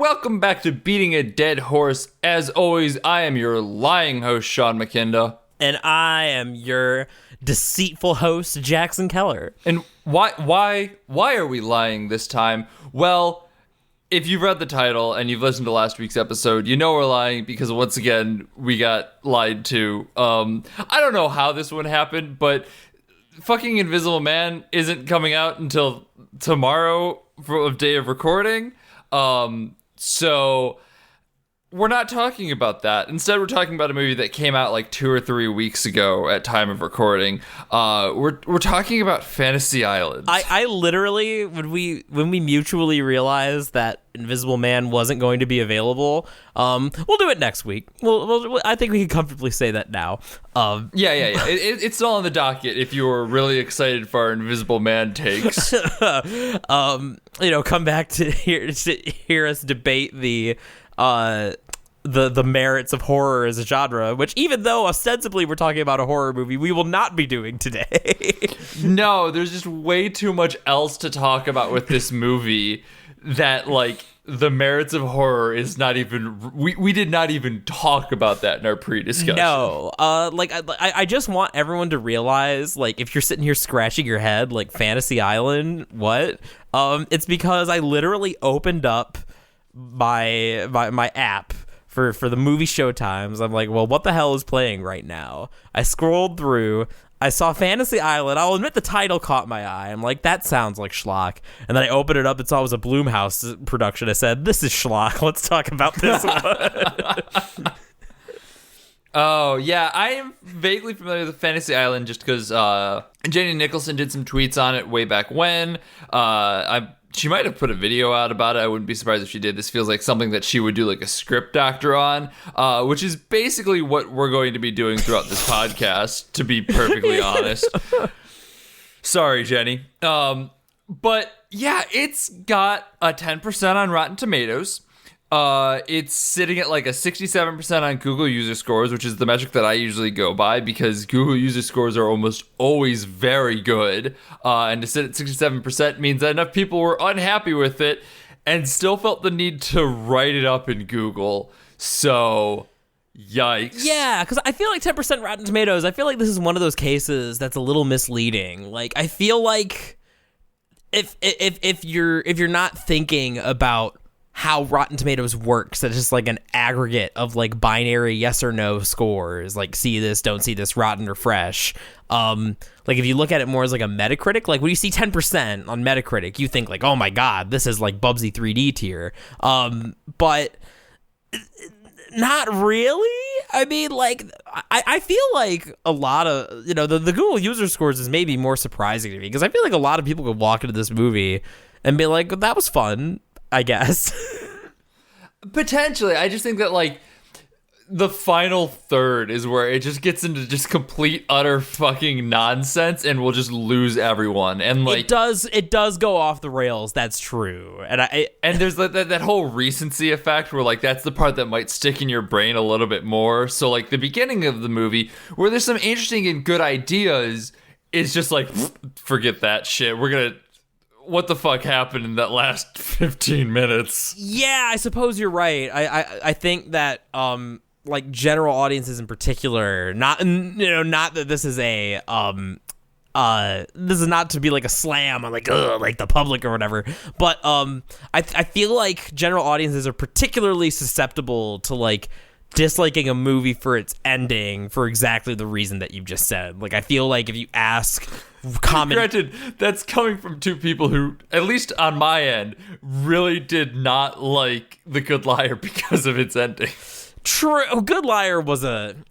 welcome back to Beating a Dead Horse. As always, I am your lying host, Sean McKinda. And I am your deceitful host, Jackson Keller. And why are we lying this time? Well, if you've read the title and you've listened to last week's episode, you know we're lying because once again, we got lied to. I don't know how this one happened, but fucking Invisible Man isn't coming out until tomorrow for a day of recording. So we're not talking about that. Instead, we're talking about a movie that came out like 2 or 3 weeks ago at time of recording. We're talking about Fantasy Island. I literally, when we mutually realized that Invisible Man wasn't going to be available, we'll do it next week. I think we can comfortably say that now. Yeah. It's all on the docket if you were really excited for our Invisible Man takes. Come back to hear us debate the merits of horror as a genre, which even though ostensibly we're talking about a horror movie, we will not be doing today. No, there's just way too much else to talk about with this movie that, like, the merits of horror is not even... We did not even talk about that in our pre-discussion. No. I just want everyone to realize, like, if you're sitting here scratching your head, like, Fantasy Island, what? It's because I literally opened up my app for the movie showtimes. I'm like, well, what the hell is playing right now? I scrolled through, I saw Fantasy Island. I'll admit the title caught my eye. I'm like, that sounds like schlock. And then I opened it up and saw it was a Blumhouse production. I said, this is schlock. Let's talk about this one. Oh, yeah, I am vaguely familiar with Fantasy Island just because Jenny Nicholson did some tweets on it way back when. She might have put a video out about it. I wouldn't be surprised if she did. This feels like something that she would do like a script doctor on, which is basically what we're going to be doing throughout this podcast, to be perfectly honest. Sorry, Jenny. But yeah, it's got a 10% on Rotten Tomatoes. It's sitting at like a 67% on Google user scores, which is the metric that I usually go by because Google user scores are almost always very good. And to sit at 67% means that enough people were unhappy with it and still felt the need to write it up in Google. So, yikes. Yeah, because I feel like 10% Rotten Tomatoes, I feel like this is one of those cases that's a little misleading. Like, I feel like if you're not thinking about how Rotten Tomatoes works, that's just like an aggregate of like binary yes or no scores, like see this, don't see this, rotten or fresh. Like if you look at it more as like a Metacritic, like when you see 10% on Metacritic, you think like, oh my god, this is like Bubsy 3D tier. But not really. I mean, like I feel like a lot of the Google user scores is maybe more surprising to me because I feel like a lot of people could walk into this movie and be like, that was fun, I guess. Potentially. I just think that like the final third is where it just gets into just complete utter fucking nonsense and we'll just lose everyone. And like it does go off the rails, that's true. And there's that whole recency effect where like that's the part that might stick in your brain a little bit more. So like the beginning of the movie where there's some interesting and good ideas is just like forget that shit. What the fuck happened in that last 15 minutes? Yeah, I suppose you're right. I think that like general audiences in particular, not that this is a this is not to be like a slam on like the public or whatever, but I feel like general audiences are particularly susceptible to like disliking a movie for its ending for exactly the reason that you've just said. Like I feel like if you ask Granted, that's coming from two people who, at least on my end, really did not like The Good Liar because of its ending. True. Good Liar wasn't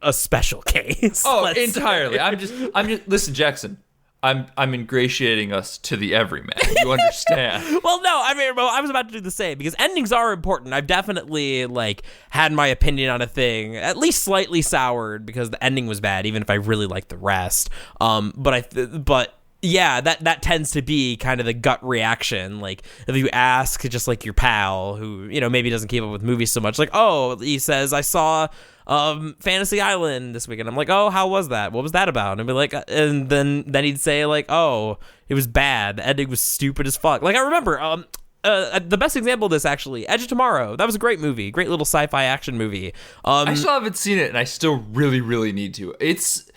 a special case. Oh, entirely. I'm just listen, Jackson. I'm ingratiating us to the everyman. You understand? Well, no, I mean, I was about to do the same because endings are important. I've definitely like had my opinion on a thing at least slightly soured because the ending was bad, even if I really liked the rest. But yeah, that tends to be kind of the gut reaction. Like if you ask just like your pal who maybe doesn't keep up with movies so much, like he says I saw Fantasy Island this weekend. I'm like, oh, how was that? What was that about? And I'd be like, and then he'd say like, oh, it was bad. The ending was stupid as fuck. Like I remember the best example of this, actually, Edge of Tomorrow. That was a great movie, great little sci-fi action movie. I still haven't seen it, and I still really, really need to. It's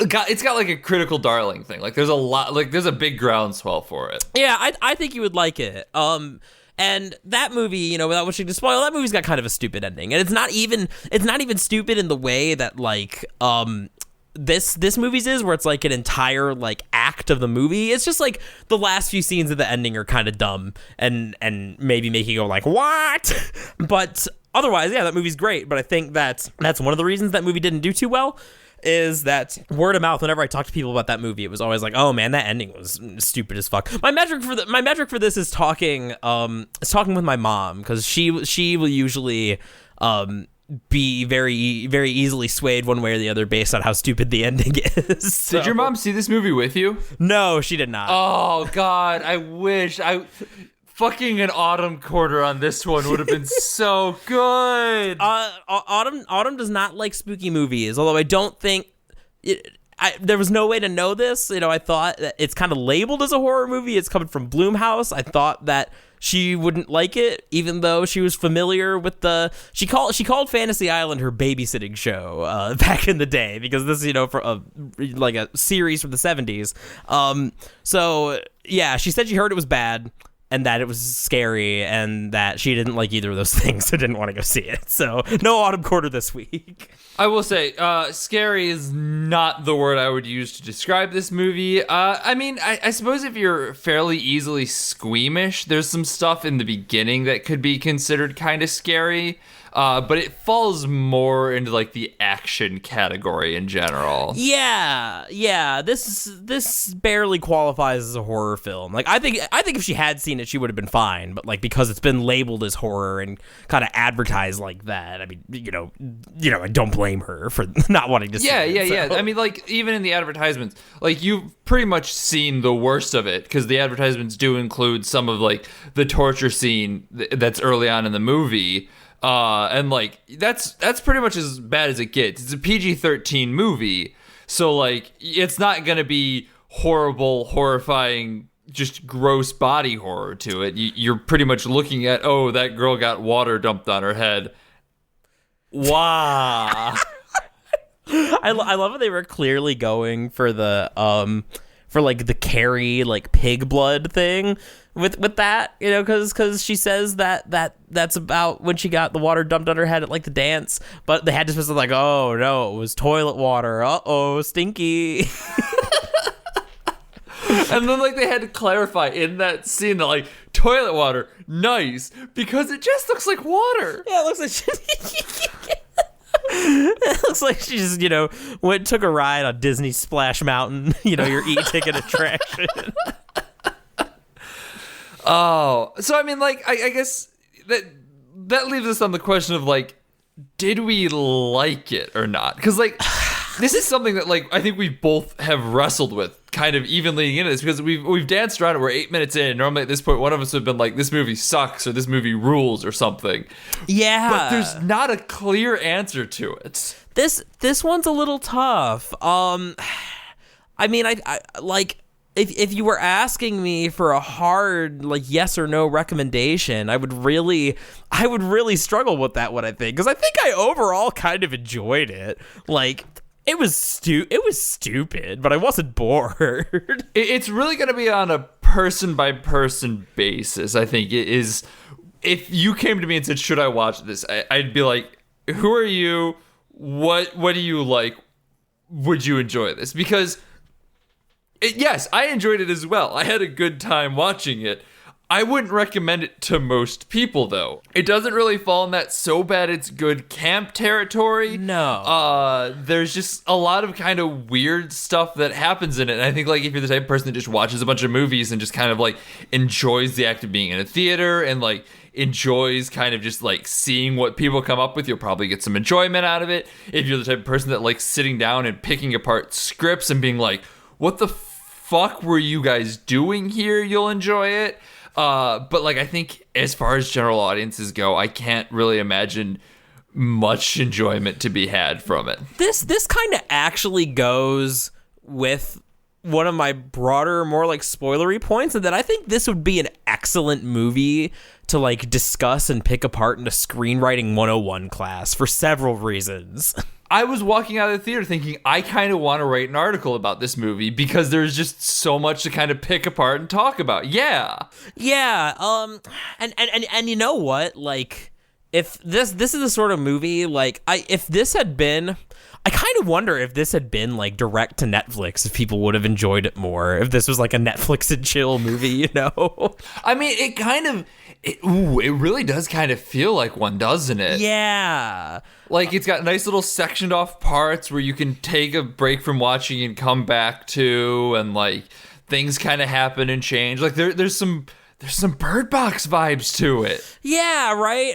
got like a critical darling thing. Like there's a lot, like there's a big groundswell for it. Yeah, I think you would like it. And that movie, you know, without wishing to spoil, that movie's got kind of a stupid ending, and it's not even stupid in the way that like this movie's is, where it's like an entire like act of the movie. It's just like the last few scenes of the ending are kind of dumb and maybe make you go like, what? But otherwise, yeah, that movie's great. But I think that's one of the reasons that movie didn't do too well, is that word of mouth. Whenever I talk to people about that movie, it was always like, oh man, that ending was stupid as fuck. My metric for this is talking with my mom, because she will usually be very, very easily swayed one way or the other based on how stupid the ending is. So. Did your mom see this movie with you? No, she did not. Oh God, I wish fucking an Autumn quarter on this one would have been so good. Autumn does not like spooky movies, although I don't think there was no way to know this. You know, I thought that it's kind of labeled as a horror movie. It's coming from Blumhouse. I thought that she wouldn't like it, even though she was familiar with she called Fantasy Island her babysitting show back in the day, because this is, you know, for like a series from the 70s. So yeah, she said she heard it was bad, and that it was scary, and that she didn't like either of those things, so didn't want to go see it. So no Autumn quarter this week. I will say, scary is not the word I would use to describe this movie. I mean, I suppose if you're fairly easily squeamish, there's some stuff in the beginning that could be considered kind of scary. But it falls more into like the action category in general. Yeah. This barely qualifies as a horror film. Like I think if she had seen it, she would have been fine. But like, because it's been labeled as horror and kind of advertised like that, I mean, you know, I don't blame her for not wanting to see it. Yeah. I mean, like even in the advertisements, like you've pretty much seen the worst of it, because the advertisements do include some of like the torture scene that's early on in the movie. And like that's pretty much as bad as it gets. It's a PG-13 movie, so like it's not gonna be horrible, horrifying, just gross body horror to it. You're pretty much looking at, oh, that girl got water dumped on her head. Wow. I love how they were clearly going for the for like the Carrie like pig blood thing with that, you know, because she says that's about when she got the water dumped on her head at like the dance, but they had to specify like, oh no, it was toilet water. Uh-oh, stinky. And then like they had to clarify in that scene that like toilet water, nice, because it just looks like water. Yeah, it looks like it looks like she just, you know, took a ride on Disney Splash Mountain, you know, your e-ticket attraction. Oh, so I mean, like, I guess that leaves us on the question of like, did we like it or not? Because like, this is something that like I think we both have wrestled with, kind of even leading into this, because we've danced around it. We're 8 minutes in. Normally at this point, one of us would have been like, this movie sucks or this movie rules or something. Yeah, but there's not a clear answer to it. This one's a little tough. I mean, I like. If you were asking me for a hard like yes or no recommendation, I would really struggle with that one, I think, because I think I overall kind of enjoyed it. Like it was stupid, but I wasn't bored. It's really going to be on a person by person basis. I think it is. If you came to me and said, "Should I watch this?" I'd be like, "Who are you? What do you like? Would you enjoy this?" Because yes, I enjoyed it as well. I had a good time watching it. I wouldn't recommend it to most people, though. It doesn't really fall in that so bad it's good camp territory. No. There's just a lot of kind of weird stuff that happens in it. And I think, like, if you're the type of person that just watches a bunch of movies and just kind of, like, enjoys the act of being in a theater and, like, enjoys kind of just, like, seeing what people come up with, you'll probably get some enjoyment out of it. If you're the type of person that likes sitting down and picking apart scripts and being like, what the fuck were you guys doing here, you'll enjoy it. But like I think as far as general audiences go, I can't really imagine much enjoyment to be had from it. This kind of actually goes with one of my broader, more like spoilery points, and that I think this would be an excellent movie to like discuss and pick apart in a screenwriting 101 class for several reasons. I was walking out of the theater thinking I kind of want to write an article about this movie because there's just so much to kind of pick apart and talk about. Yeah. And you know what? Like, if this is the sort of movie, like, if this had been, I kind of wonder if this had been like direct to Netflix, if people would have enjoyed it more. If this was like a Netflix and chill movie, you know? I mean, it really does kind of feel like one, doesn't it? Yeah. Like, it's got nice little sectioned off parts where you can take a break from watching and come back to, and like things kind of happen and change. Like there's some Bird Box vibes to it. Yeah, right.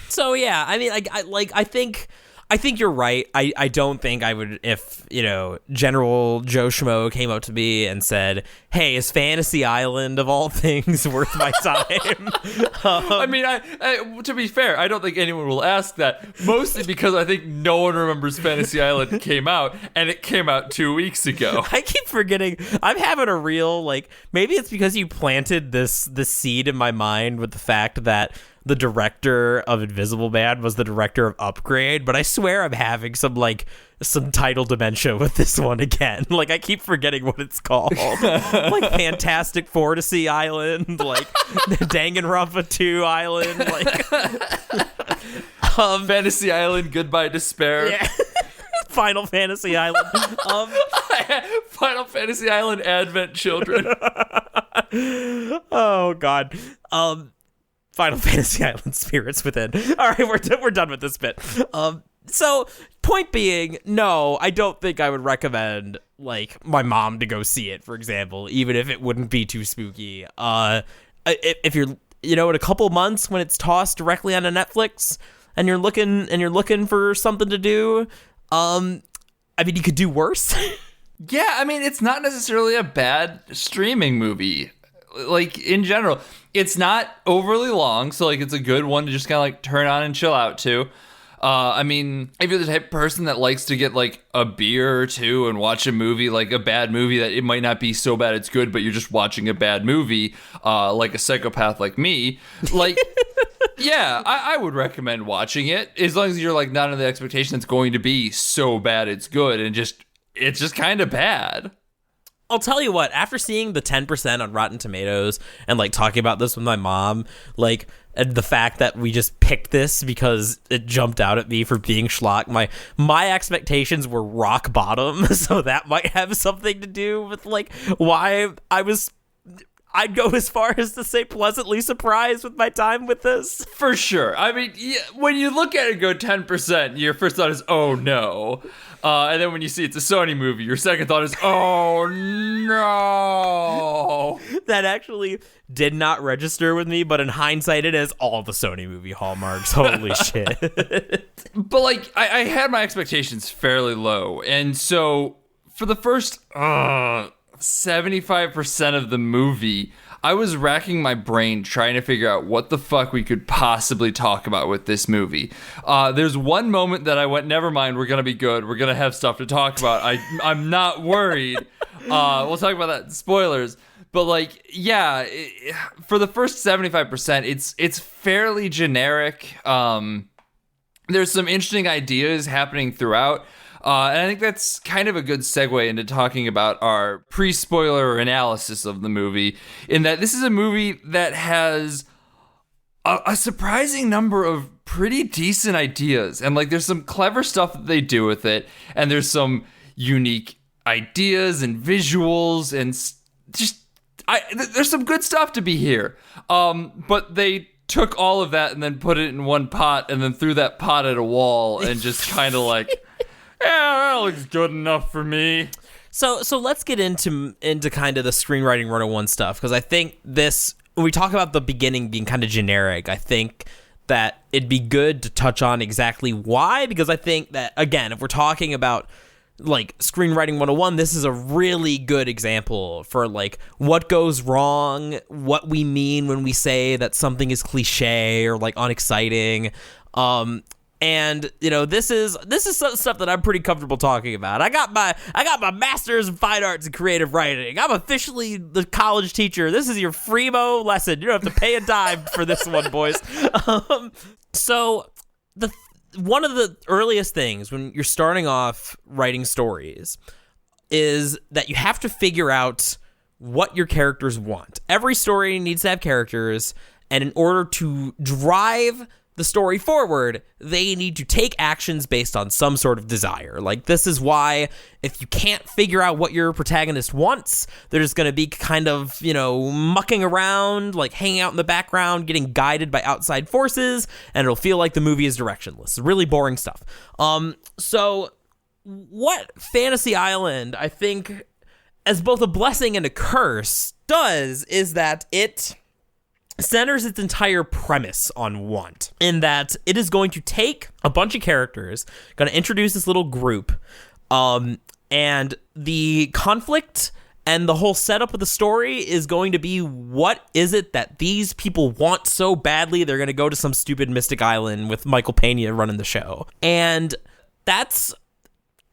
So yeah, I mean, I think you're right. I don't think I would, if, you know, General Joe Schmo came up to me and said, hey, is Fantasy Island of all things worth my time? I mean, I to be fair, I don't think anyone will ask that, mostly because I think no one remembers Fantasy Island came out, and it came out 2 weeks ago. I keep forgetting. I'm having a real, like, maybe it's because you planted the seed in my mind with the fact that the director of Invisible Man was the director of Upgrade, but I swear I'm having some title dementia with this one again. Like, I keep forgetting what it's called. Like Fantastic Fantasy Island, like Danganronpa 2 Island, like Fantasy Island, Goodbye Despair. Yeah. Final Fantasy Island. Final Fantasy Island, Advent Children. Oh God. Final Fantasy Island, Spirits Within. All right, we're done with this bit. So point being, no, I don't think I would recommend like my mom to go see it, for example, even if it wouldn't be too spooky. If you're, you know, in a couple months when it's tossed directly onto Netflix and you're looking for something to do, I mean, you could do worse. Yeah, I mean, it's not necessarily a bad streaming movie. Like, in general, it's not overly long, so like it's a good one to just kind of like turn on and chill out to. I mean, if you're the type of person that likes to get like a beer or two and watch a movie, like a bad movie that it might not be so bad it's good, but you're just watching a bad movie, like a psychopath like me, like, yeah, I would recommend watching it, as long as you're like not under the expectation it's going to be so bad it's good, and it's just kind of bad. I'll tell you what, after seeing the 10% on Rotten Tomatoes and like talking about this with my mom, like, and the fact that we just picked this because it jumped out at me for being schlock, my expectations were rock bottom, so that might have something to do with like why I'd go as far as to say pleasantly surprised with my time with this. For sure. I mean, yeah, when you look at it and go 10%, your first thought is, oh no. And then when you see it's a Sony movie, your second thought is, oh no. That actually did not register with me, but in hindsight, it is all the Sony movie hallmarks. Holy shit. But like, I had my expectations fairly low. And so for the first 75% of the movie, I was racking my brain trying to figure out what the fuck we could possibly talk about with this movie. There's one moment that I went, never mind, we're going to be good. We're going to have stuff to talk about. I'm not worried. We'll talk about that in spoilers. But like, yeah, for the first 75%, it's fairly generic. There's some interesting ideas happening throughout. And I think that's kind of a good segue into talking about our pre-spoiler analysis of the movie, in that this is a movie that has a surprising number of pretty decent ideas. And like, there's some clever stuff that they do with it, and there's some unique ideas and visuals, and there's some good stuff to be here. But they took all of that and then put it in one pot, and then threw that pot at a wall, and just kind of like... yeah, that looks good enough for me. So let's get into kind of the screenwriting 101 stuff, because I think this, when we talk about the beginning being kind of generic, I think that it'd be good to touch on exactly why, because I think that, again, if we're talking about like screenwriting 101, this is a really good example for like what goes wrong, what we mean when we say that something is cliche or like unexciting. And this is stuff that I'm pretty comfortable talking about. I got my master's in fine arts and creative writing. I'm officially the college teacher. This is your Freemo lesson. You don't have to pay a dime for this one, boys. So one of the earliest things when you're starting off writing stories is that you have to figure out what your characters want. Every story needs to have characters, and in order to drive the story forward, they need to take actions based on some sort of desire. Like, this is why if you can't figure out what your protagonist wants, they're just going to be kind of, mucking around, like hanging out in the background, getting guided by outside forces, and it'll feel like the movie is directionless. Really boring stuff. So what Fantasy Island, I think, as both a blessing and a curse, does is that it centers its entire premise on want, in that it is going to take a bunch of characters, going to introduce this little group, and the conflict and the whole setup of the story is going to be, what is it that these people want so badly they're going to go to some stupid mystic island with Michael Pena running the show. And that's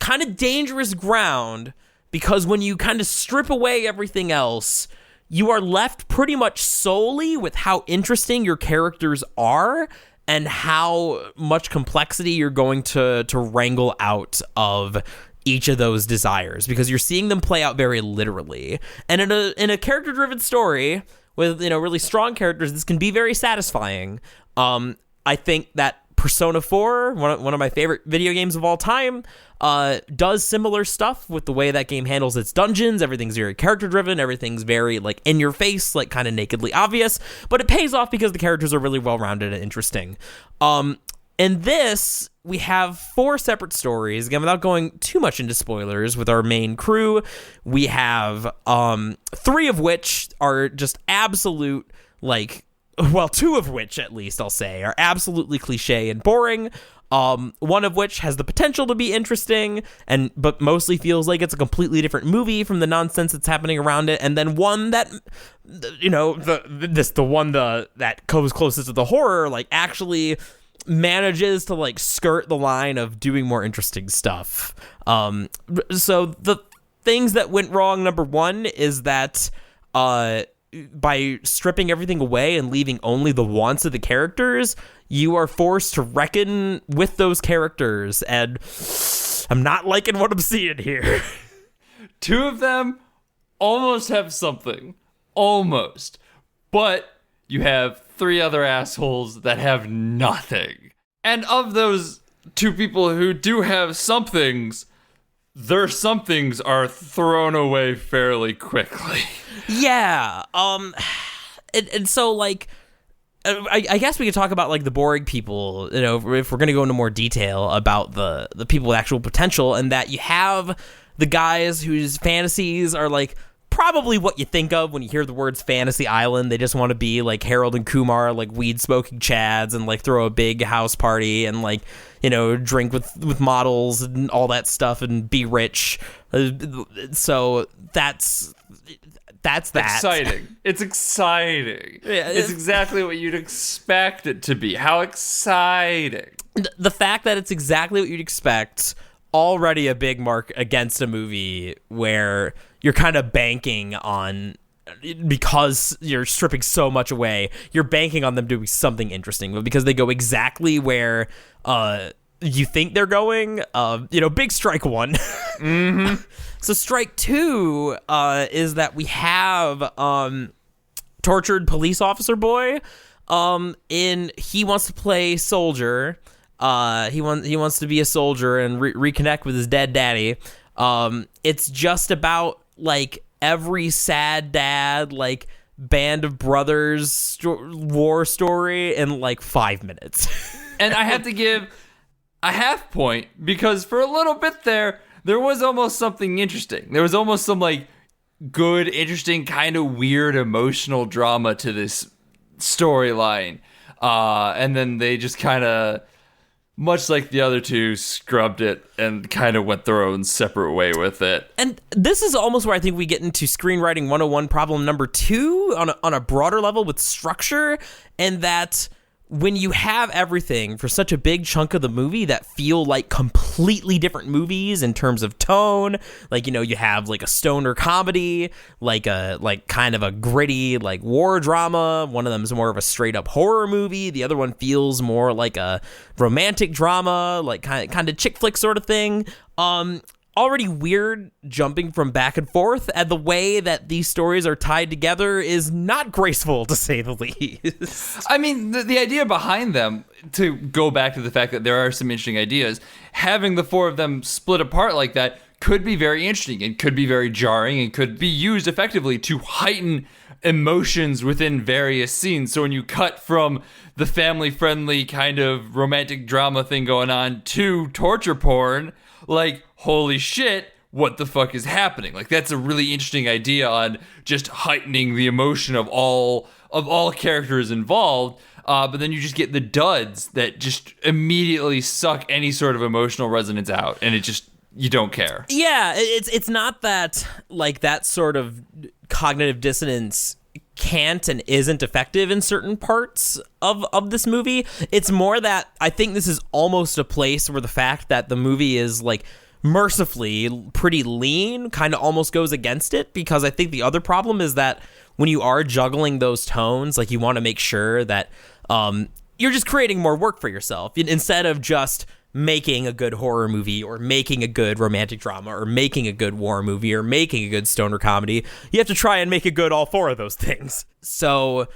kind of dangerous ground, because when you kind of strip away everything else, you are left pretty much solely with how interesting your characters are and how much complexity you're going to wrangle out of each of those desires, because you're seeing them play out very literally. And in a character-driven story with really strong characters, this can be very satisfying. I think that Persona 4, one of my favorite video games of all time, does similar stuff with the way that game handles its dungeons. Everything's very character-driven. Everything's very, like, in your face, like, kind of nakedly obvious. But it pays off because the characters are really well-rounded and interesting. In this, we have 4 separate stories. Again, without going too much into spoilers, with our main crew, we have 3 of which are just absolute, like, well, 2 of which, at least, I'll say, are absolutely cliche and boring. One of which has the potential to be interesting, but mostly feels like it's a completely different movie from the nonsense that's happening around it. And then one that, the one that comes closest to the horror, like, actually manages to, like, skirt the line of doing more interesting stuff. So the things that went wrong, number 1, is that by stripping everything away and leaving only the wants of the characters, you are forced to reckon with those characters, and I'm not liking what I'm seeing here. 2 of them almost have something. Almost. But you have 3 other assholes that have nothing. And of those 2 people who do have somethings, their somethings are thrown away fairly quickly. Yeah. And so, like, I guess we could talk about, like, the boring people, if we're going to go into more detail about the people with actual potential, and that you have the guys whose fantasies are, like, probably what you think of when you hear the words Fantasy Island. They just want to be, like, Harold and Kumar, like, weed-smoking chads, and, like, throw a big house party and, like, drink with models and all that stuff and be rich. So that's that. Exciting. It's exciting. Yeah, it's exactly what you'd expect it to be. How exciting. The fact that it's exactly what you'd expect, already a big mark against a movie where you're kind of banking on, because you're stripping so much away, you're banking on them doing something interesting. But because they go exactly where you think they're going, big strike 1. Mm-hmm. So strike 2 is that we have tortured police officer boy. He wants to play soldier. He wants to be a soldier and reconnect with his dead daddy. It's just about, like, every sad dad, like, Band of Brothers war story in, like, 5 minutes. And I have to give a half point, because for a little bit there was almost something interesting. There was almost some, like, good, interesting, kind of weird emotional drama to this storyline. And then they just kind of, much like the other 2, scrubbed it and kind of went their own separate way with it. And this is almost where I think we get into screenwriting 101 problem number 2 on a broader level with structure, and that when you have everything for such a big chunk of the movie that feel like completely different movies in terms of tone, like, you know, you have like a stoner comedy, like kind of a gritty like war drama. One of them is more of a straight up horror movie. The other one feels more like a romantic drama, like kind of chick flick sort of thing. Already weird jumping from back and forth, and the way that these stories are tied together is not graceful, to say the least. I mean, the idea behind them, to go back to the fact that there are some interesting ideas, having the four of them split apart like that could be very interesting and could be very jarring and could be used effectively to heighten emotions within various scenes. So when you cut from the family-friendly kind of romantic drama thing going on to torture porn, like, holy shit, what the fuck is happening? Like, that's a really interesting idea on just heightening the emotion of all characters involved. But then you just get the duds that just immediately suck any sort of emotional resonance out, and it just, you don't care. Yeah, it's not that, like, that sort of cognitive dissonance can't and isn't effective in certain parts of this movie. It's more that I think this is almost a place where the fact that the movie is, like, mercifully pretty lean kind of almost goes against it, because I think the other problem is that when you are juggling those tones, like, you want to make sure that you're just creating more work for yourself instead of just making a good horror movie or making a good romantic drama or making a good war movie or making a good stoner comedy. You have to try and make a good all four of those things. So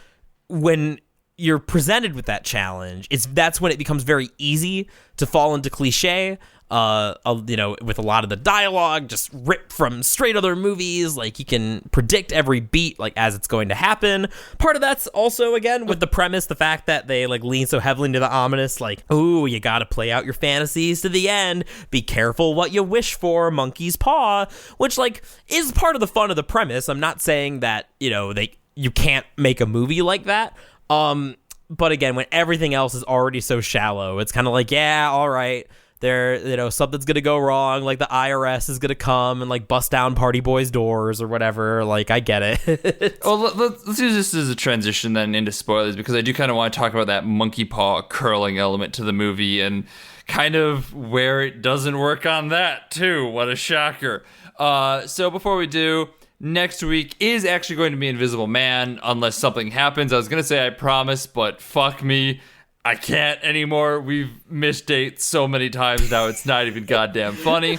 when you're presented with that challenge, that's when it becomes very easy to fall into cliche. You know, with a lot of the dialogue just ripped from straight other movies, like, you can predict every beat, like, as it's going to happen. Part of that's also, again, with the premise, the fact that they, like, lean so heavily into the ominous, like, ooh, you gotta play out your fantasies to the end, be careful what you wish for, monkey's paw, which, like, is part of the fun of the premise. I'm not saying that, you know, you can't make a movie like that. But again, when everything else is already so shallow, it's kind of like, yeah, all right, you know, something's gonna go wrong, like the IRS is gonna come and, like, bust down party boys' doors or whatever. Like, I get it. Well, let's use this as a transition then into spoilers, because I do kind of want to talk about that monkey paw curling element to the movie and kind of where it doesn't work on that too. What a shocker. So before we do, next week is actually going to be Invisible Man, unless something happens. I was gonna say I promise, but fuck me, I can't anymore. We've missed dates so many times now, it's not even goddamn funny.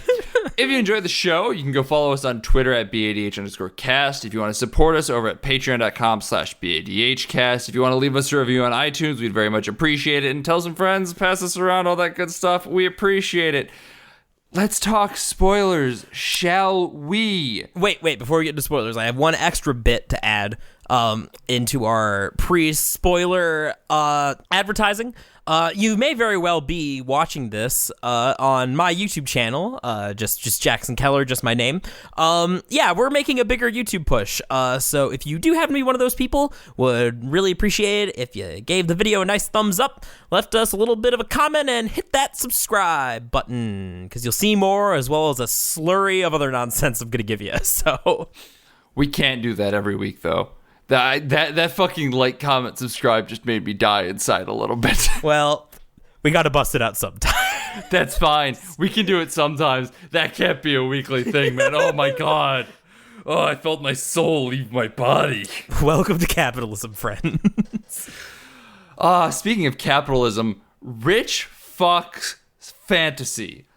If you enjoyed the show, you can go follow us on Twitter at BADH_cast. If you want to support us, over at patreon.com/BADHcast. If you want to leave us a review on iTunes, we'd very much appreciate it. And tell some friends, pass us around, all that good stuff. We appreciate it. Let's talk spoilers, shall we? Wait, before we get to spoilers, I have one extra bit to add into our pre-spoiler advertising. You may very well be watching this on my YouTube channel, just Jackson Keller, just my name. Yeah, we're making a bigger YouTube push. So if you do happen to be one of those people, would really appreciate it if you gave the video a nice thumbs up, left us a little bit of a comment, and hit that subscribe button, because you'll see more, as well as a slurry of other nonsense I'm gonna give you. So we can't do that every week, though. That fucking like, comment, subscribe just made me die inside a little bit. Well, we got to bust it out sometime. That's fine. We can do it sometimes. That can't be a weekly thing, man. Oh my god. Oh, I felt my soul leave my body. Welcome to capitalism, friends. Speaking of capitalism, rich fuck's fantasy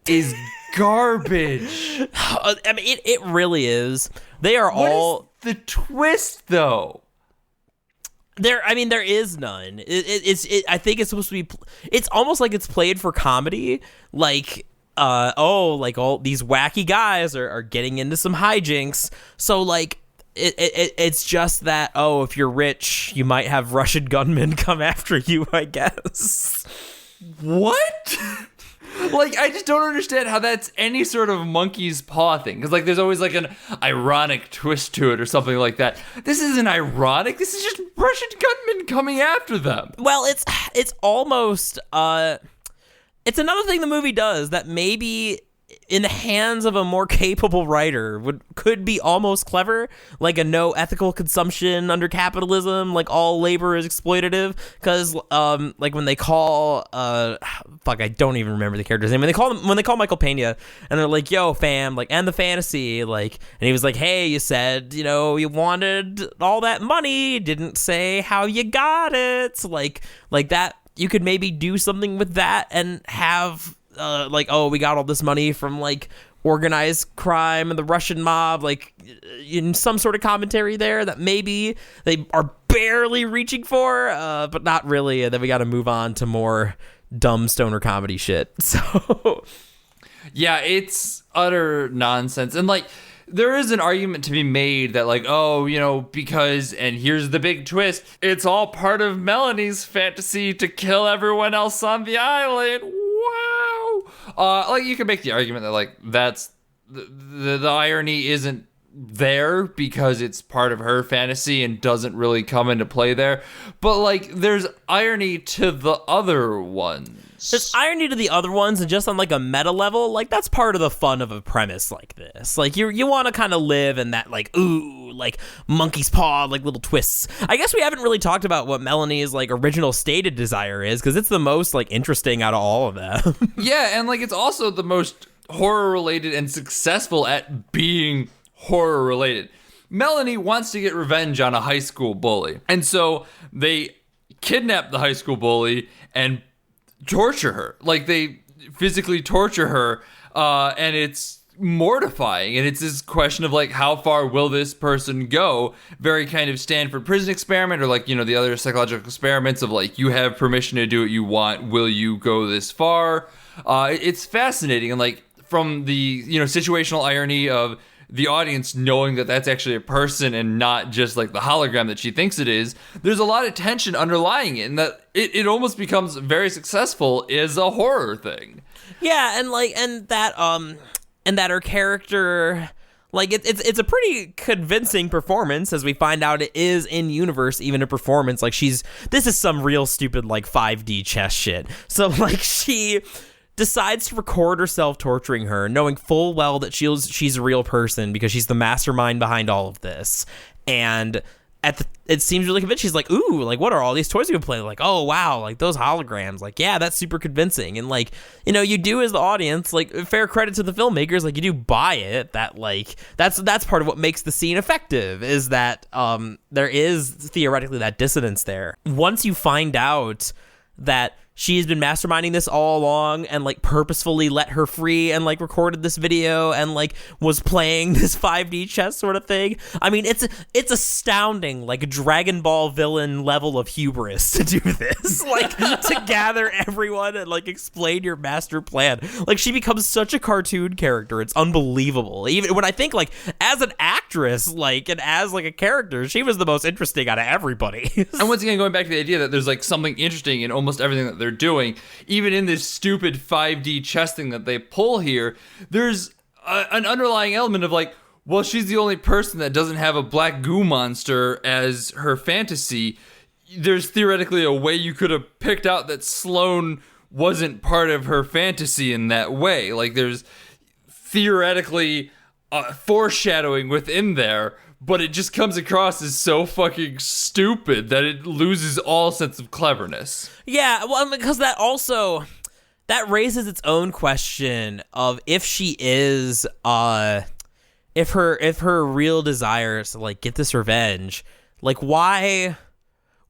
is garbage. I mean, it really is. They are all... the twist, though? There is none. I think it's supposed to be... It's almost like it's played for comedy. Like, like all these wacky guys are getting into some hijinks. So, like, it's just that, if you're rich, you might have Russian gunmen come after you, I guess. What? Like, I just don't understand how that's any sort of monkey's paw thing. Because, like, there's always, like, an ironic twist to it or something like that. This isn't ironic. This is just Russian gunmen coming after them. Well, it's almost... it's another thing the movie does that maybe in the hands of a more capable writer could be almost clever, like a no ethical consumption under capitalism, like all labor is exploitative. Because like when they call I don't even remember the character's name. When they call Michael Pena and they're like, yo fam, like end the fantasy, like, and he was like, hey, you said you wanted all that money, didn't say how you got it, like that. You could maybe do something with that and have we got all this money from like organized crime and the Russian mob, like in some sort of commentary there that maybe they are barely reaching for, but not really. And then we got to move on to more dumb stoner comedy shit. So yeah, it's utter nonsense. And like, there is an argument to be made that like, because, and here's the big twist, it's all part of Melanie's fantasy to kill everyone else on the island. Wow. Like, you can make the argument that like, that's the irony isn't there because it's part of her fantasy and doesn't really come into play there. But like, there's irony to the other ones. There's irony to the other ones, and just on like a meta level, like that's part of the fun of a premise like this. Like you want to kind of live in that like, ooh, like monkey's paw, like little twists. I guess we haven't really talked about what Melanie's like original stated desire is, because it's the most like interesting out of all of them. Yeah, and like it's also the most horror related and successful at being horror related. Melanie wants to get revenge on a high school bully, and so they kidnap the high school bully and torture her. Like, they physically torture her, and it's mortifying. And it's this question of like, how far will this person go? Very kind of Stanford prison experiment, or like, the other psychological experiments of like, you have permission to do what you want, will you go this far? It's fascinating. And like, from the situational irony of the audience knowing that that's actually a person and not just like the hologram that she thinks it is, there's a lot of tension underlying it, and that it almost becomes very successful as a horror thing. Yeah, and that her character, like it's a pretty convincing performance, as we find out it is in universe even a performance. Like, this is some real stupid like 5D chess shit. So like, she decides to record herself torturing her, knowing full well that she's a real person because she's the mastermind behind all of this. And it seems really convincing. She's like, ooh, like, what are all these toys we can play? Like, oh, wow, like those holograms. Like, yeah, that's super convincing. And like, you do as the audience, like, fair credit to the filmmakers, like, you do buy it. That like, that's part of what makes the scene effective, is that there is theoretically that dissonance there. Once you find out that she's been masterminding this all along and like purposefully let her free and like recorded this video and like was playing this 5D chess sort of thing. I mean, it's astounding, like a Dragon Ball villain level of hubris to do this, like to gather everyone and like explain your master plan. Like, she becomes such a cartoon character. It's unbelievable. Even when I think like as an actress, like, and as like a character, she was the most interesting out of everybody. And once again, going back to the idea that there's like something interesting in almost everything that they're doing, even in this stupid 5D chess thing that they pull here, there's an underlying element of like, well, she's the only person that doesn't have a black goo monster as her fantasy. There's theoretically a way you could have picked out that Sloane wasn't part of her fantasy in that way. Like, there's theoretically foreshadowing within there, but it just comes across as so fucking stupid that it loses all sense of cleverness. Yeah, well, because that raises its own question of if she is, if her real desire is to like get this revenge, like why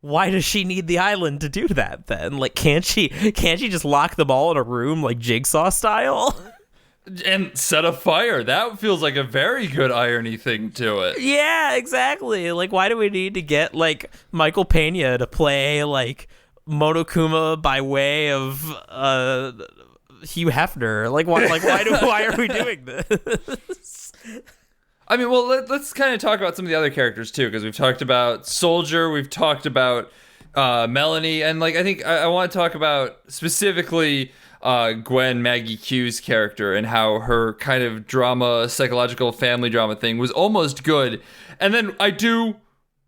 does she need the island to do that then? Like, can't she just lock them all in a room like Jigsaw style? And set a fire. That feels like a very good irony thing to it. Yeah, exactly. Like, why do we need to get like Michael Pena to play like Monokuma by way of Hugh Hefner? Like, why are we doing this? I mean, well, let's kind of talk about some of the other characters too, because we've talked about Soldier, we've talked about Melanie, and like, I think I want to talk about specifically Gwen, Maggie Q's character, and how her kind of drama, psychological family drama thing was almost good. And then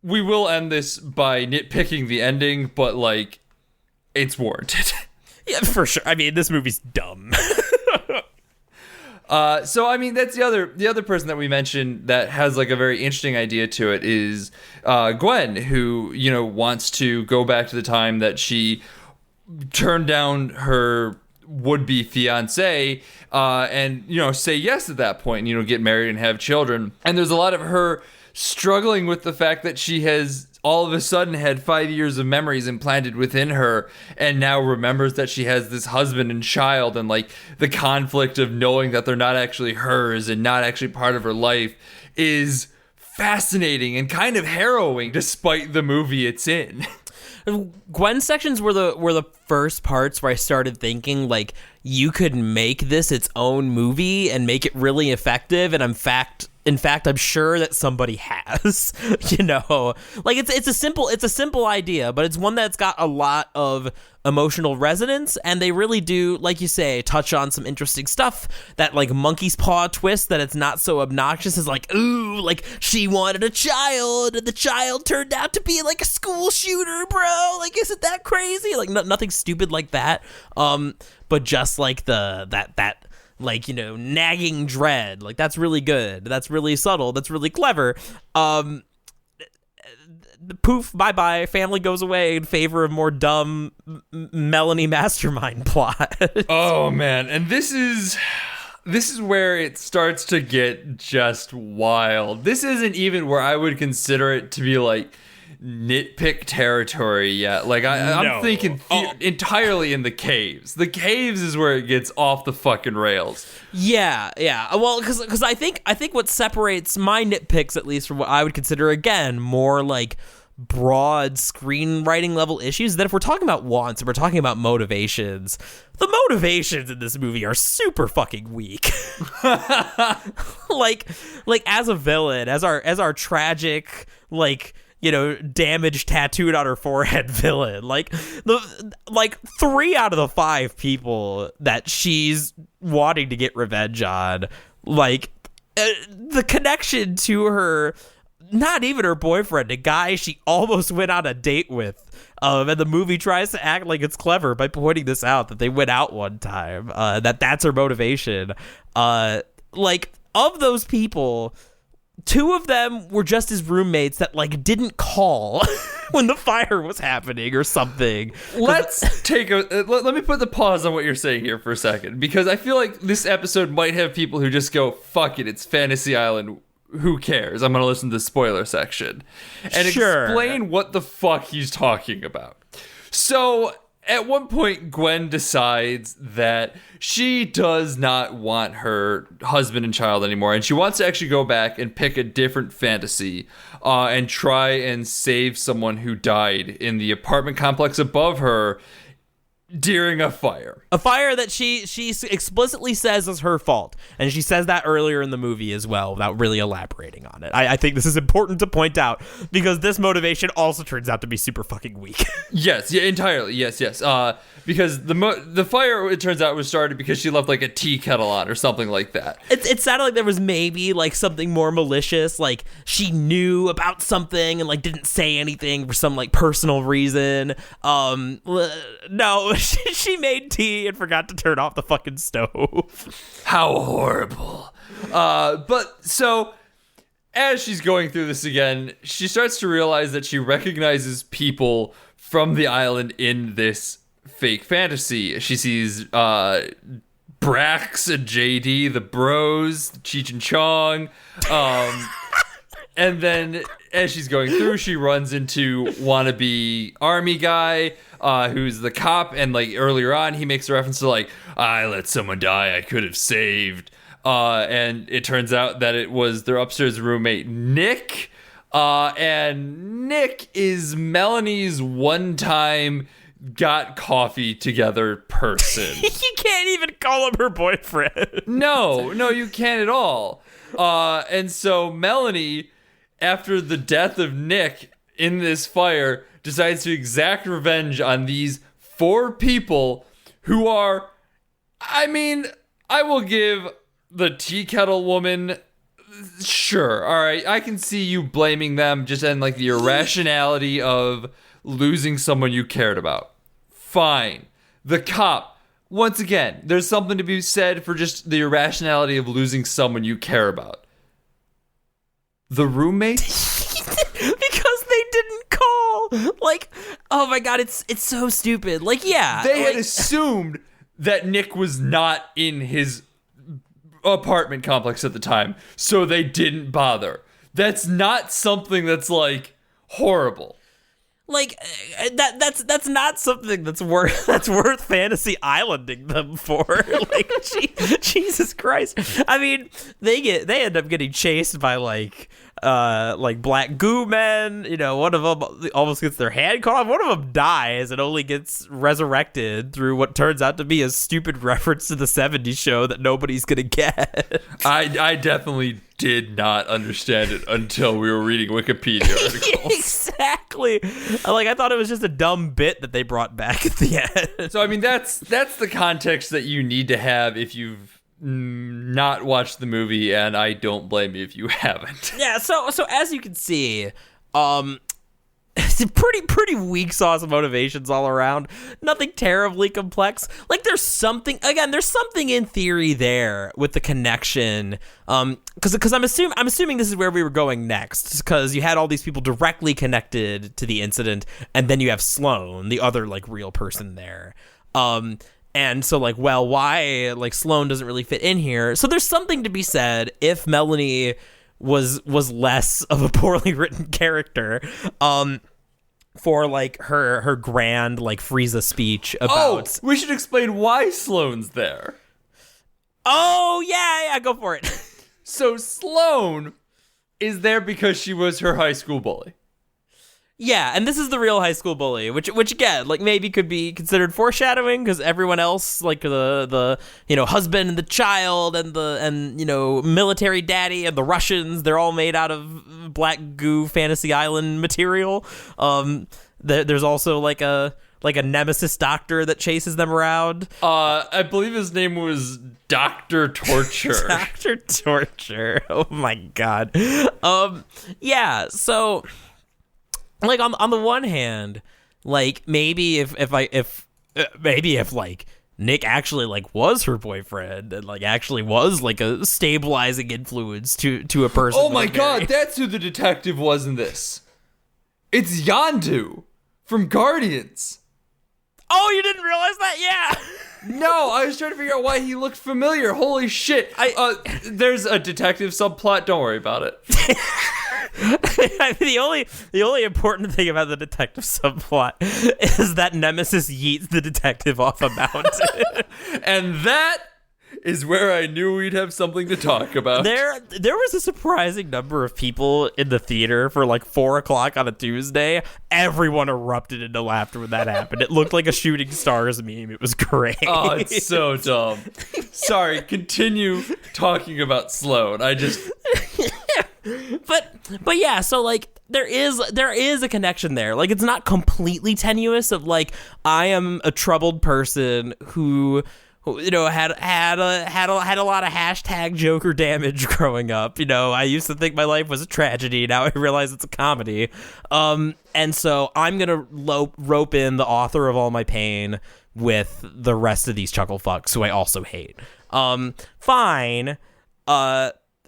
we will end this by nitpicking the ending, but like, it's warranted. Yeah, for sure. I mean, this movie's dumb. So I mean, that's the other person that we mentioned that has like a very interesting idea to it is Gwen, who wants to go back to the time that she turned down her would-be fiance and say yes at that point, get married and have children. And there's a lot of her struggling with the fact that she has all of a sudden had 5 years of memories implanted within her and now remembers that she has this husband and child, and like the conflict of knowing that they're not actually hers and not actually part of her life is fascinating and kind of harrowing despite the movie it's in. Gwen sections were the first parts where I started thinking like you could make this its own movie and make it really effective, and in fact I'm sure that somebody has. Like it's a simple idea, but it's one that's got a lot of emotional resonance, and they really do, like you say, touch on some interesting stuff. That like monkey's paw twist, that it's not so obnoxious as like, ooh, like she wanted a child and the child turned out to be like a school shooter, bro. Like, isn't that crazy? Like nothing stupid like that. But just like that like, nagging dread, like that's really good. That's really subtle. That's really clever. Poof, bye-bye, family goes away in favor of more dumb Melanie mastermind plot. Oh man, and this is where it starts to get just wild. This isn't even where I would consider it to be like nitpick territory yet. Like I'm thinking entirely in the caves. The caves is where it gets off the fucking rails. Yeah. Well, because I think what separates my nitpicks, at least from what I would consider again more like broad screenwriting level issues, that if we're talking about wants and we're talking about motivations, the motivations in this movie are super fucking weak. like as a villain, as our tragic, like, damage tattooed on her forehead villain. Like 3 out of the 5 people that she's wanting to get revenge on, like the connection to her, not even her boyfriend, a guy she almost went on a date with. And the movie tries to act like it's clever by pointing this out, that they went out one time, that's her motivation. Like, of those people, 2 of them were just his roommates that like didn't call when the fire was happening or something. Let's let me put the pause on what you're saying here for a second, because I feel like this episode might have people who just go, fuck it, it's Fantasy Island, who cares? I'm going to listen to the spoiler section and explain what the fuck he's talking about. So at one point, Gwen decides that she does not want her husband and child anymore, and she wants to actually go back and pick a different fantasy and try and save someone who died in the apartment complex above her during a fire. A fire that she explicitly says is her fault. And she says that earlier in the movie as well, without really elaborating on it. I think this is important to point out, because this motivation also turns out to be super fucking weak. Yes, yeah, entirely. Yes. Because the fire, it turns out, was started because she left like a tea kettle on or something like that. It sounded like there was maybe like something more malicious, like she knew about something and like didn't say anything for some like personal reason. No, she made tea and forgot to turn off the fucking stove. How horrible. But so as she's going through this again, she starts to realize that she recognizes people from the island in this fake fantasy. She sees Brax and JD, the bros, Cheech and Chong. And then as she's going through, she runs into wannabe army guy who's the cop. And like earlier on, he makes a reference to like, I let someone die I could have saved. And it turns out that it was their upstairs roommate, Nick. And Nick is Melanie's one-time got coffee together person. You can't even call him her boyfriend. No, you can't at all. And so Melanie, after the death of Nick in this fire, decides to exact revenge on these 4 people who are, I mean, I will give the tea kettle woman, sure, all right, I can see you blaming them just in like the irrationality of losing someone you cared about. Fine. The cop, once again, there's something to be said for just the irrationality of losing someone you care about. The roommates? Because they didn't call. Like, oh my god, it's so stupid. Like, yeah. They had assumed that Nick was not in his apartment complex at the time, so they didn't bother. That's not something that's, like, horrible. Like, that's not something that's worth fantasy islanding them for. Like, Jesus Christ. I mean, they end up getting chased by like black goo men. You know, one of them almost gets their hand cut off. One of them dies and only gets resurrected through what turns out to be a stupid reference to the 70s show that nobody's gonna get. I definitely did not understand it until we were reading Wikipedia articles. Exactly. Like, I thought it was just a dumb bit that they brought back at the end. So I mean, that's the context that you need to have if you've not watched the movie, and I don't blame you if you haven't. Yeah, so as you can see, it's pretty weak sauce motivations all around. Nothing terribly complex. Like, there's something in theory there with the connection. Because I'm assuming this is where we were going next. Because you had all these people directly connected to the incident, and then you have Sloane, the other like real person there. And so, like, well, why, like, Sloane doesn't really fit in here. So there's something to be said if Melanie was less of a poorly written character, for like her grand like Frieza speech about. Oh, we should explain why Sloane's there. Oh yeah, go for it. So Sloane is there because she was her high school bully. Yeah, and this is the real high school bully, which again, like, maybe could be considered foreshadowing, because everyone else, like the husband and the child and military daddy and the Russians, they're all made out of black goo Fantasy Island material. There's also like a nemesis doctor that chases them around. I believe his name was Dr. Torture. Dr. Torture. Oh my god. Yeah, so, like, on the one hand, like, maybe if like Nick actually like was her boyfriend and like actually was like a stabilizing influence to a person. Oh my god, that's who the detective was in this. It's Yondu from Guardians. Oh, you didn't realize that? Yeah. No, I was trying to figure out why he looked familiar. Holy shit. There's a detective subplot. Don't worry about it. I mean, the only important thing about the detective subplot is that Nemesis yeets the detective off a mountain. And that is where I knew we'd have something to talk about. There was a surprising number of people in the theater for like 4:00 on a Tuesday. Everyone erupted into laughter when that happened. It looked like a Shooting Stars meme. It was great. Oh, it's so dumb. Sorry, continue talking about Sloane. But yeah, so like there is a connection there. Like, it's not completely tenuous of like, I am a troubled person who had a lot of hashtag Joker damage growing up. I used to think my life was a tragedy. Now I realize it's a comedy. And so I'm gonna rope in the author of all my pain with the rest of these chuckle fucks who I also hate. Fine.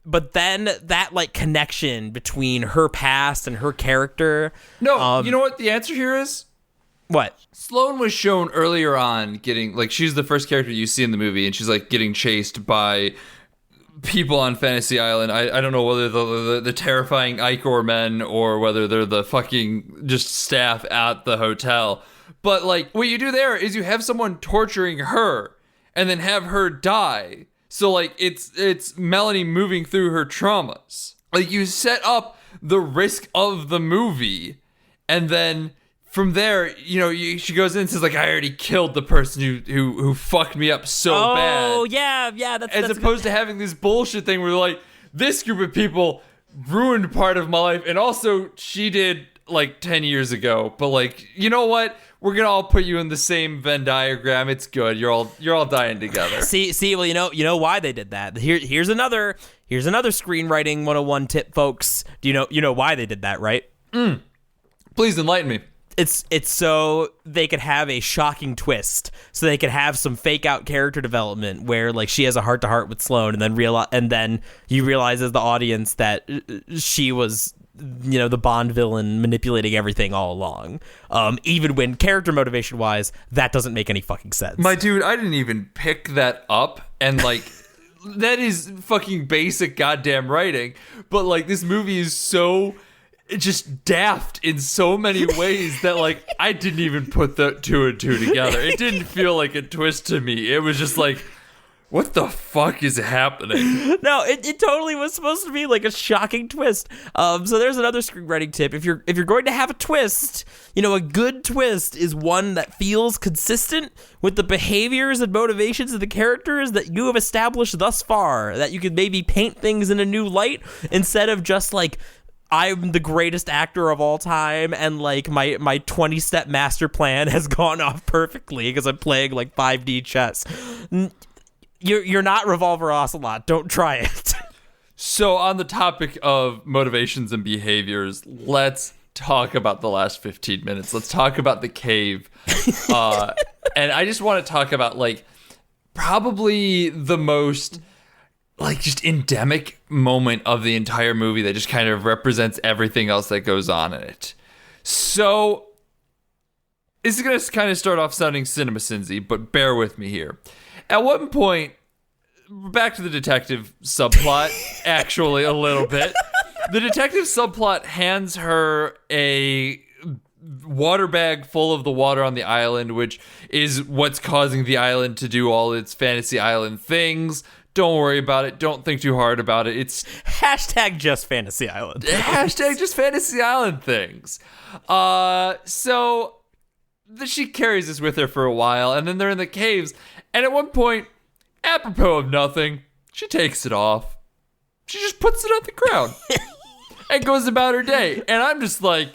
But then that like connection between her past and her character. No, you know what the answer here is? What? Sloane was shown earlier on getting, like, she's the first character you see in the movie, and she's like getting chased by people on Fantasy Island. I don't know whether the terrifying Icor men or whether they're the fucking just staff at the hotel. But like, what you do there is you have someone torturing her and then have her die. So like, it's Melanie moving through her traumas. Like, you set up the risk of the movie, and then from there, she goes in and says, like, I already killed the person who fucked me up so bad. Oh, yeah, that's opposed to having this bullshit thing where, like, this group of people ruined part of my life, and also she did, like, 10 years ago. But, like, you know what? We're gonna all put you in the same Venn diagram. It's good. You're all dying together. See. Well, you know why they did that. Here's another screenwriting 101 tip, folks. Do you know why they did that, right? Please enlighten me. it's so they could have a shocking twist, so they could have some fake out character development where like she has a heart to heart with Sloane, and then you realize as the audience that she was, you know, the Bond villain manipulating everything all along. Even when character motivation wise, that doesn't make any fucking sense. My dude, I didn't even pick that up, and like that is fucking basic goddamn writing. But like this movie is so just daft in so many ways that like I didn't even put the two and two together. It didn't feel like a twist to me. It was just like, what the fuck is happening? No, it totally was supposed to be like a shocking twist. So there's another screenwriting tip. If you're going to have a twist, you know, a good twist is one that feels consistent with the behaviors and motivations of the characters that you have established thus far. That you could maybe paint things in a new light instead of just like, I'm the greatest actor of all time, and like my 20-step master plan has gone off perfectly because I'm playing like 5D chess. You're not Revolver Ocelot. Don't try it. So on the topic of motivations and behaviors, let's talk about the last 15 minutes. Let's talk about the cave. And I just want to talk about like probably the most like just endemic moment of the entire movie that just kind of represents everything else that goes on in it. So this is going to kind of start off sounding cinema-sinsy, but bear with me here. At one point, back to the detective subplot, actually a little bit. The detective subplot hands her a water bag full of the water on the island, which is what's causing the island to do all its Fantasy Island things. Don't worry about it. Don't think too hard about it. It's hashtag just Fantasy Island. Hashtag just Fantasy Island things. So she carries this with her for a while, and then they're in the caves. And at one point, apropos of nothing, she takes it off. She just puts it on the ground and goes about her day. And I'm just like,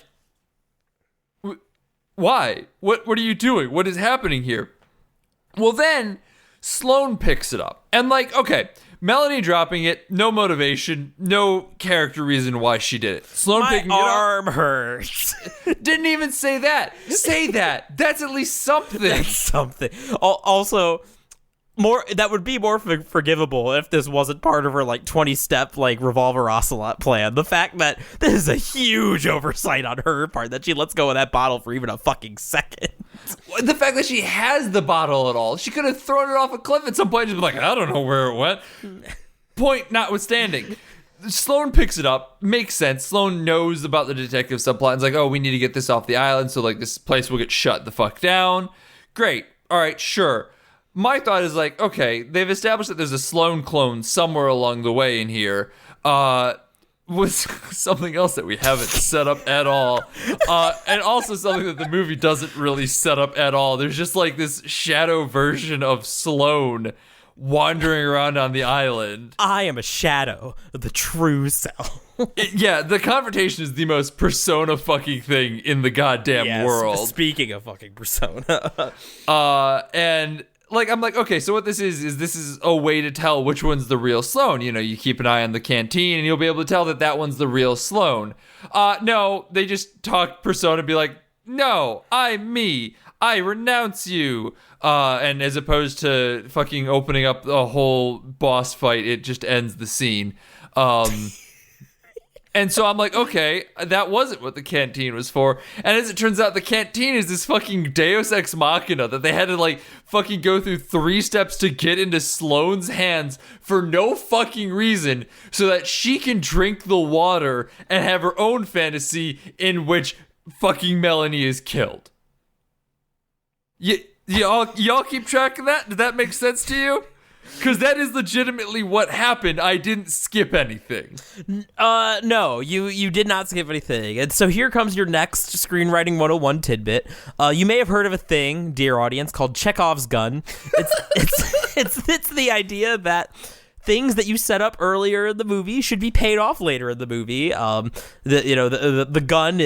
why? What are you doing? What is happening here? Well, then Sloane picks it up. And like, okay, Melanie dropping it, no motivation, no character reason why she did it. Sloane picking it up. My arm hurts. Didn't even say that. Say that. That's at least something. That's something. Also, that would be more forgivable if this wasn't part of her like 20-step like Revolver Ocelot plan. The fact that this is a huge oversight on her part that she lets go of that bottle for even a fucking second. The fact that she has the bottle at all. She could have thrown it off a cliff at some point and just been like, I don't know where it went. Point notwithstanding. Sloane picks it up. Makes sense. Sloane knows about the detective subplot. It's like, oh, we need to get this off the island so like this place will get shut the fuck down. Great. All right, sure. My thought is like, okay, they've established that there's a Sloane clone somewhere along the way in here. Was something else that we haven't set up at all. And also something that the movie doesn't really set up at all. There's just like this shadow version of Sloane wandering around on the island. I am a shadow of the true self. Yeah, the confrontation is the most Persona fucking thing in the goddamn world. Speaking of fucking Persona. And like, I'm like, okay, so what this is a way to tell which one's the real Sloane. You know, you keep an eye on the canteen and you'll be able to tell that one's the real Sloane. No, they just talk Persona and be like, no, I'm me. I renounce you. And as opposed to fucking opening up a whole boss fight, it just ends the scene. And so I'm like, okay, that wasn't what the canteen was for. And as it turns out, the canteen is this fucking Deus Ex Machina that they had to like fucking go through 3 steps to get into Sloane's hands for no fucking reason so that she can drink the water and have her own fantasy in which fucking Melanie is killed. Y'all keep track of that? Did that make sense to you? Because that is legitimately what happened. I didn't skip anything. No, you did not skip anything. And so here comes your next Screenwriting 101 tidbit. You may have heard of a thing, dear audience, called Chekhov's gun. It's the idea that things that you set up earlier in the movie should be paid off later in the movie. The gun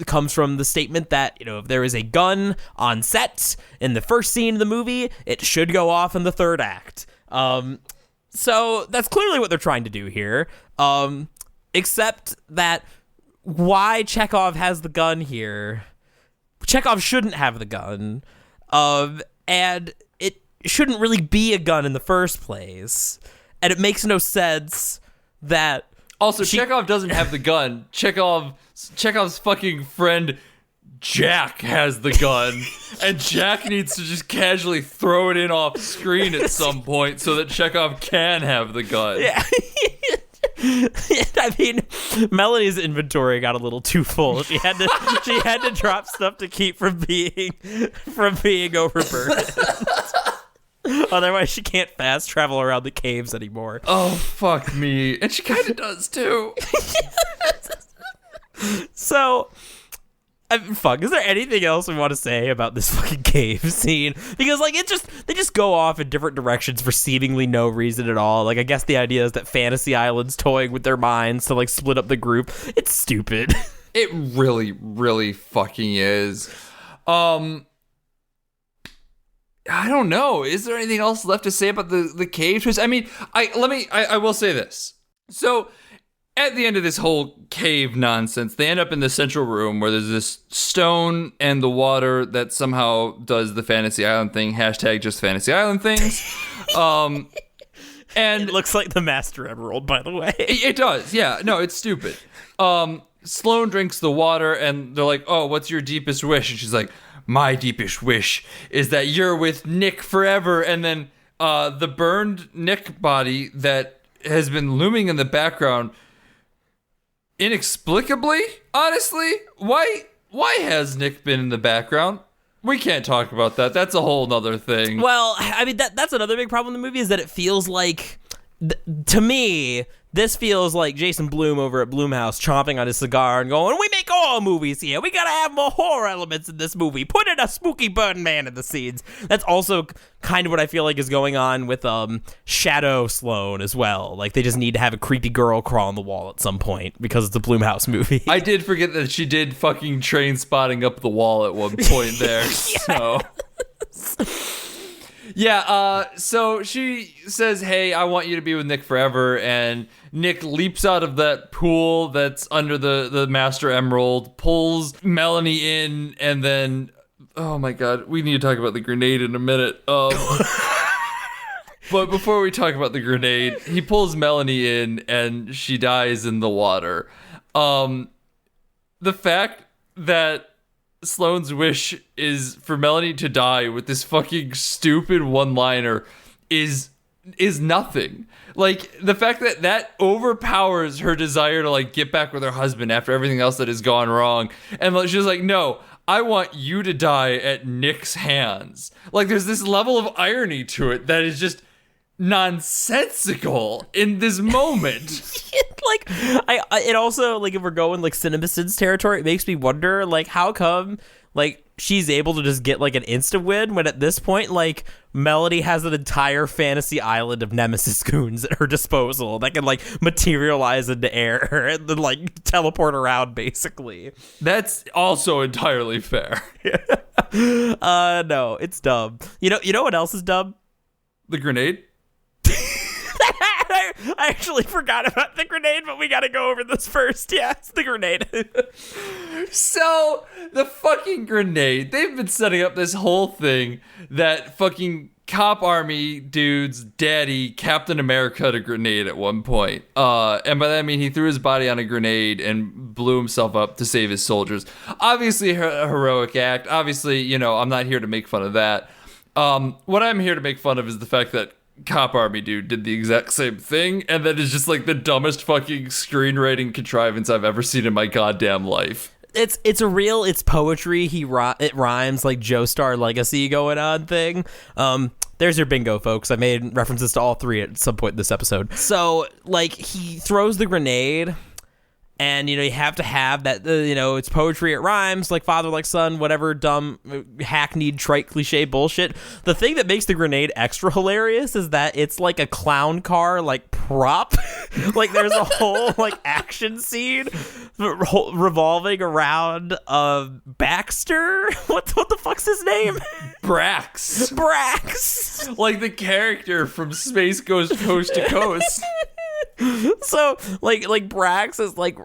comes from the statement that, you know, if there is a gun on set in the first scene of the movie, it should go off in the third act. So that's clearly what they're trying to do here. Except that why Chekhov has the gun here Chekhov shouldn't have the gun, and it shouldn't really be a gun in the first place, and it makes no sense that. Also, Chekhov doesn't have the gun. Chekhov's fucking friend Jack has the gun, and Jack needs to just casually throw it in off screen at some point so that Chekhov can have the gun. Yeah. I mean, Melanie's inventory got a little too full. She had to drop stuff to keep from being overburdened. Otherwise, she can't fast travel around the caves anymore. Oh, fuck me. And she kind of does, too. So, fuck, is there anything else we want to say about this fucking cave scene? Because, like, they just go off in different directions for seemingly no reason at all. Like, I guess the idea is that Fantasy Island's toying with their minds to, like, split up the group. It's stupid. It really, really fucking is. I don't know. Is there anything else left to say about the cave twist? I mean, I will say this. So, at the end of this whole cave nonsense, they end up in the central room where there's this stone and the water that somehow does the Fantasy Island thing. Hashtag just Fantasy Island things. And it looks like the Master Emerald, by the way. It does. Yeah. No, it's stupid. Sloane drinks the water and they're like, oh, what's your deepest wish? And she's like, my deepest wish is that you're with Nick forever. And then the burned Nick body that has been looming in the background, inexplicably, honestly, why has Nick been in the background? We can't talk about that. That's a whole nother thing. Well, I mean, that's another big problem in the movie is that it feels like, to me, this feels like Jason Blum over at Blumhouse chomping on his cigar and going, we make all movies here. We gotta have more horror elements in this movie. Put in a spooky burn man in the scenes. That's also kind of what I feel like is going on with Shadow Sloane as well. Like, they just need to have a creepy girl crawl on the wall at some point because it's a Blumhouse movie. I did forget that she did fucking train spotting up the wall at one point there. So... Yeah, so she says, hey, I want you to be with Nick forever, and Nick leaps out of that pool that's under the Master Emerald, pulls Melanie in, and then, oh my god, we need to talk about the grenade in a minute. But before we talk about the grenade, he pulls Melanie in, and she dies in the water. The fact that Sloane's wish is for Melanie to die with this fucking stupid one-liner is nothing. Like, the fact that overpowers her desire to, like, get back with her husband after everything else that has gone wrong. And she's like, no, I want you to die at Nick's hands. Like, there's this level of irony to it that is just nonsensical in this moment. Like, it also, like, if we're going like CinemaSins territory, it makes me wonder, like, how come, like, she's able to just get like an insta win when at this point, like, Melody has an entire fantasy island of nemesis goons at her disposal that can, like, materialize into air and then, like, teleport around basically. That's also entirely fair. No, it's dumb. You know what else is dumb? The grenade. I actually forgot about the grenade, but we gotta go over this first. Yeah, it's the grenade. So, the fucking grenade. They've been setting up this whole thing that fucking cop army dude's daddy, Captain America, had a grenade at one point. And by that I mean he threw his body on a grenade and blew himself up to save his soldiers. Obviously a heroic act. Obviously, I'm not here to make fun of that. What I'm here to make fun of is the fact that Cop Army dude did the exact same thing, and that is just like the dumbest fucking screenwriting contrivance I've ever seen in my goddamn life. It's poetry. It rhymes, like Joestar Legacy going on thing. There's your bingo, folks. I made references to all three at some point in this episode. So, like, he throws the grenade, and, you have to have that, it's poetry, it rhymes, like father, like son, whatever dumb, hackneyed, trite, cliche bullshit. The thing that makes the grenade extra hilarious is that it's like a clown car, like, prop. Like, there's a whole, like, action scene revolving around Baxter. What the fuck's his name? Brax. Like the character from Space Goes Coast to Coast. So like Brax is like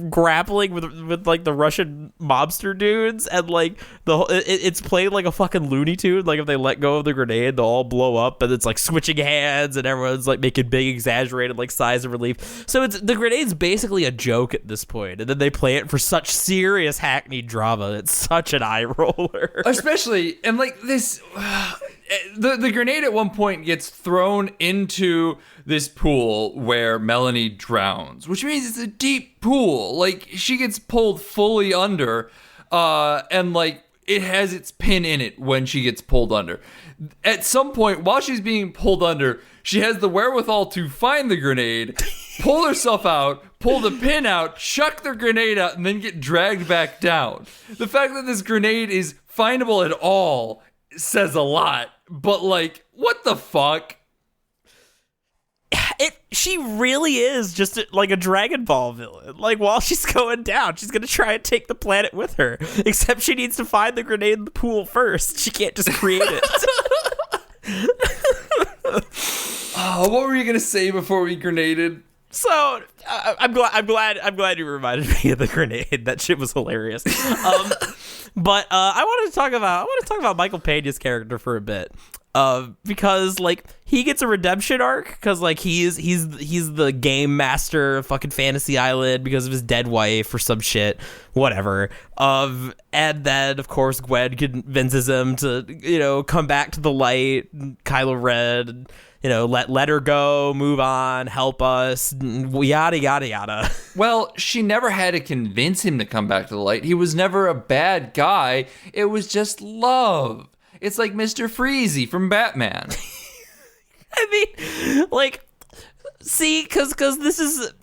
grappling with like the Russian mobster dudes, and like it's played like a fucking Looney Tune. Like if they let go of the grenade, they'll all blow up, and it's like switching hands, and everyone's like making big exaggerated like sighs of relief. So it's the grenade's basically a joke at this point, and then they play it for such serious hackneyed drama. It's such an eye roller, especially and like this. The grenade at one point gets thrown into this pool where Melanie drowns, which means it's a deep pool. Like, she gets pulled fully under, and like it has its pin in it when she gets pulled under. At some point, while she's being pulled under, she has the wherewithal to find the grenade, pull herself out, pull the pin out, chuck the grenade out, and then get dragged back down. The fact that this grenade is findable at all says a lot. But like, what the fuck? She really is just like a Dragon Ball villain. Like, while she's going down, she's gonna try and take the planet with her. Except she needs to find the grenade in the pool first. She can't just create it. Oh, what were you gonna say before we grenaded? So I'm glad you reminded me of the grenade. That shit was hilarious. But I want to talk about Michael Pena's character for a bit, because like he gets a redemption arc because like he's the game master of fucking Fantasy Island because of his dead wife or some shit, whatever. And then of course Gwen convinces him to come back to the light, Kylo Ren. Let her go, move on, help us, yada, yada, yada. Well, she never had to convince him to come back to the light. He was never a bad guy. It was just love. It's like Mr. Freezy from Batman. I mean, like, see, because this is,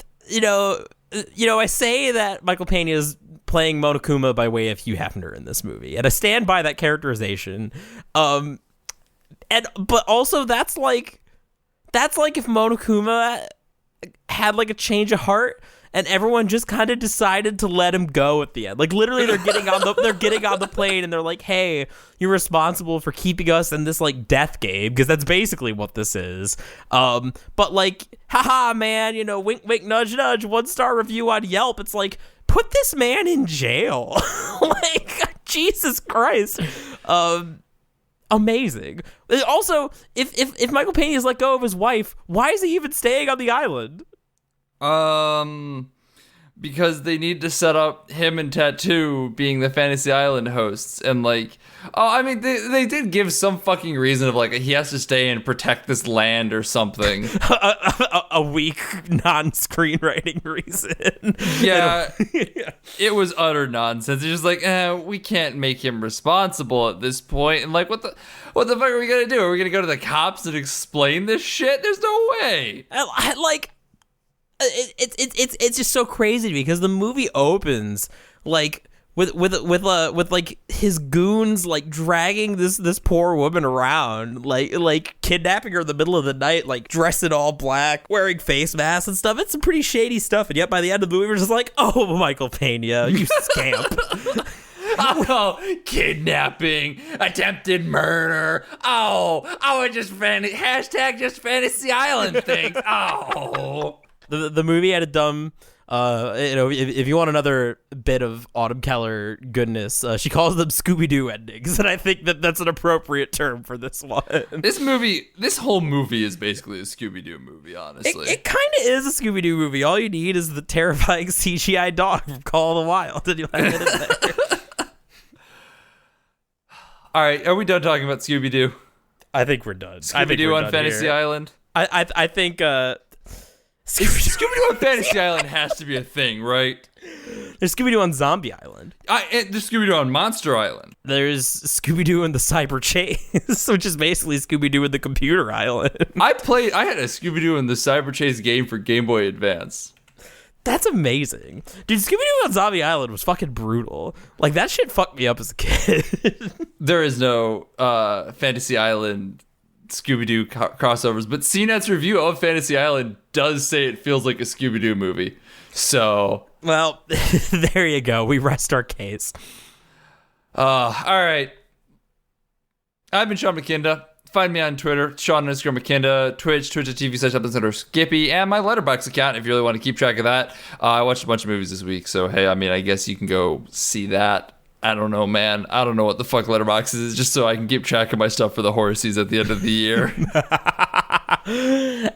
I say that Michael Pena is playing Monokuma by way of Hugh Hefner in this movie, and I stand by that characterization. But also that's like if Monokuma had like a change of heart and everyone just kind of decided to let him go at the end. Like literally they're getting on the plane and they're like, "Hey, you're responsible for keeping us in this like death game," because that's basically what this is. But like, haha, man, wink wink nudge nudge, 1-star review on Yelp. It's like, put this man in jail. Like, Jesus Christ. Amazing. Also, if Michael Pena is let go of his wife, why is he even staying on the island? Because they need to set up him and Tattoo being the Fantasy Island hosts, and like, they did give some fucking reason of like he has to stay and protect this land or something. a weak non-screenwriting reason. Yeah, it was utter nonsense. It's just like, we can't make him responsible at this point, and like, what the fuck are we gonna do? Are we gonna go to the cops and explain this shit? There's no way. It's just so crazy to me because the movie opens like with like his goons like dragging this poor woman around, like kidnapping her in the middle of the night, like dressed in all black, wearing face masks and stuff. It's some pretty shady stuff, and yet by the end of the movie we're just like, oh, Michael Pena, you scamp. Oh, kidnapping, attempted murder. Oh, just Fantasy Island things. Oh. The movie had a dumb, if you want another bit of Autumn Keller goodness, she calls them Scooby-Doo endings, and I think that's an appropriate term for this one. This whole movie is basically a Scooby-Doo movie, honestly. It kind of is a Scooby-Doo movie. All you need is the terrifying CGI dog from Call of the Wild, and you'll have it in there. All right, are we done talking about Scooby-Doo? I think we're done. Scooby-Doo on Fantasy Island? I think... Scooby-Doo on Fantasy Island has to be a thing, right? There's Scooby-Doo on Zombie Island. There's Scooby-Doo on Monster Island. There's Scooby-Doo in the Cyber Chase, which is basically Scooby-Doo in the Computer Island. I had a Scooby-Doo in the Cyber Chase game for Game Boy Advance. That's amazing. Dude, Scooby-Doo on Zombie Island was fucking brutal. Like, that shit fucked me up as a kid. There is no Fantasy Island Scooby-Doo crossovers, but CNET's review of Fantasy Island does say it feels like a Scooby-Doo movie. So, well, there you go. We rest our case. All right. I've been Sean McKinda. find me on Twitter, Sean_McKinda, Twitch.tv/Skippy, and my Letterboxd account if you really want to keep track of that. I watched a bunch of movies this week, so hey, I mean, I guess you can go see that. I don't know, man. I don't know what the fuck Letterboxd is, just so I can keep track of my stuff for the horror season at the end of the year.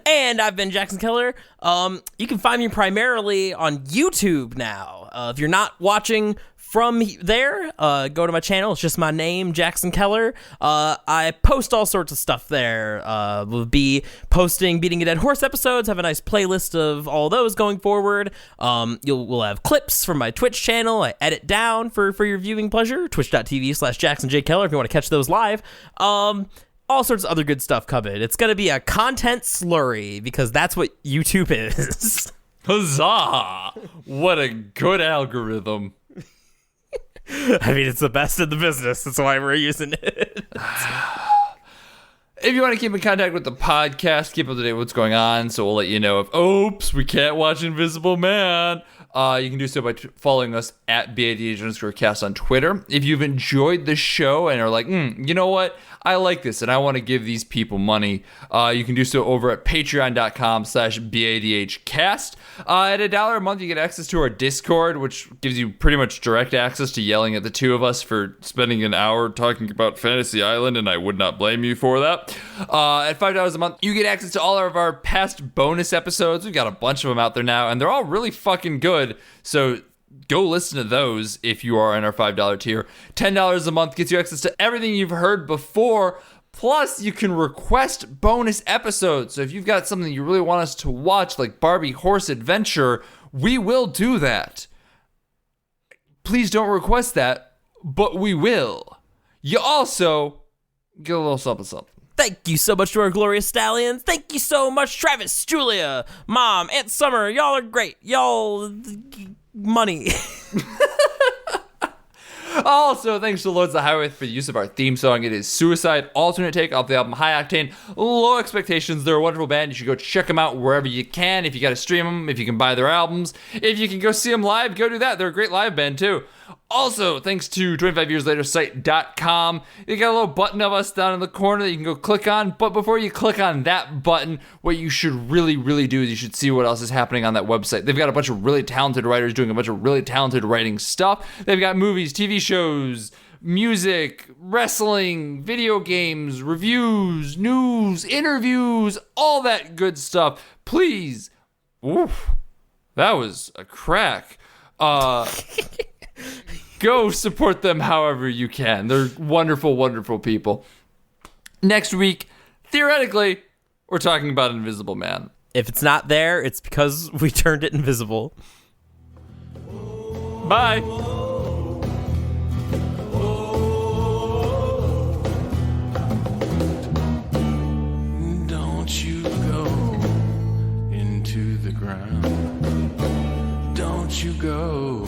And I've been Jackson Keller. You can find me primarily on YouTube now. If you're not watching from there, go to my channel. It's just my name, Jackson Keller. I post all sorts of stuff there. We'll be posting Beating a Dead Horse episodes. Have a nice playlist of all those going forward. We'll have clips from my Twitch channel. I edit down for your viewing pleasure. Twitch.tv/JacksonJKeller if you want to catch those live. All sorts of other good stuff coming. It's going to be a content slurry because that's what YouTube is. Huzzah! What a good algorithm. I mean, it's the best in the business. That's why we're using it. If you want to keep in contact with the podcast, keep up to date with what's going on, so we'll let you know if, oops, we can't watch Invisible Man. You can do so by following us at BADH_cast on Twitter. If you've enjoyed the show and are like, you know what? I like this and I want to give these people money. You can do so over at patreon.com/BADHcast. At $1 a month, you get access to our Discord, which gives you pretty much direct access to yelling at the two of us for spending an hour talking about Fantasy Island, and I would not blame you for that. At $5 a month, you get access to all of our past bonus episodes. We've got a bunch of them out there now, and they're all really fucking good. So go listen to those if you are in our $5 tier. $10 a month gets you access to everything you've heard before. Plus, you can request bonus episodes. So if you've got something you really want us to watch, like Barbie Horse Adventure, we will do that. Please don't request that, but we will. You also get a little something something. Thank you so much to our glorious stallions. Thank you so much, Travis, Julia, Mom, Aunt Summer. Y'all are great. Y'all... money. Also, thanks to Lords of the Highway for the use of our theme song. It is Suicide, alternate take off the album High Octane, Low Expectations. They're a wonderful band. You should go check them out wherever you can. If you got to stream them, if you can buy their albums, if you can go see them live, go do that. They're a great live band too. Also, thanks to 25yearslatersite.com. You got a little button of us down in the corner that you can go click on. But before you click on that button, what you should really, really do is you should see what else is happening on that website. They've got a bunch of really talented writers doing a bunch of really talented writing stuff. They've got movies, TV shows, music, wrestling, video games, reviews, news, interviews, all that good stuff. Please. Oof. That was a crack. Go support them however you can. They're wonderful, wonderful people. Next week, theoretically, we're talking about Invisible Man. If it's not there, it's because we turned it invisible. Bye. Don't you go into the ground. Don't you go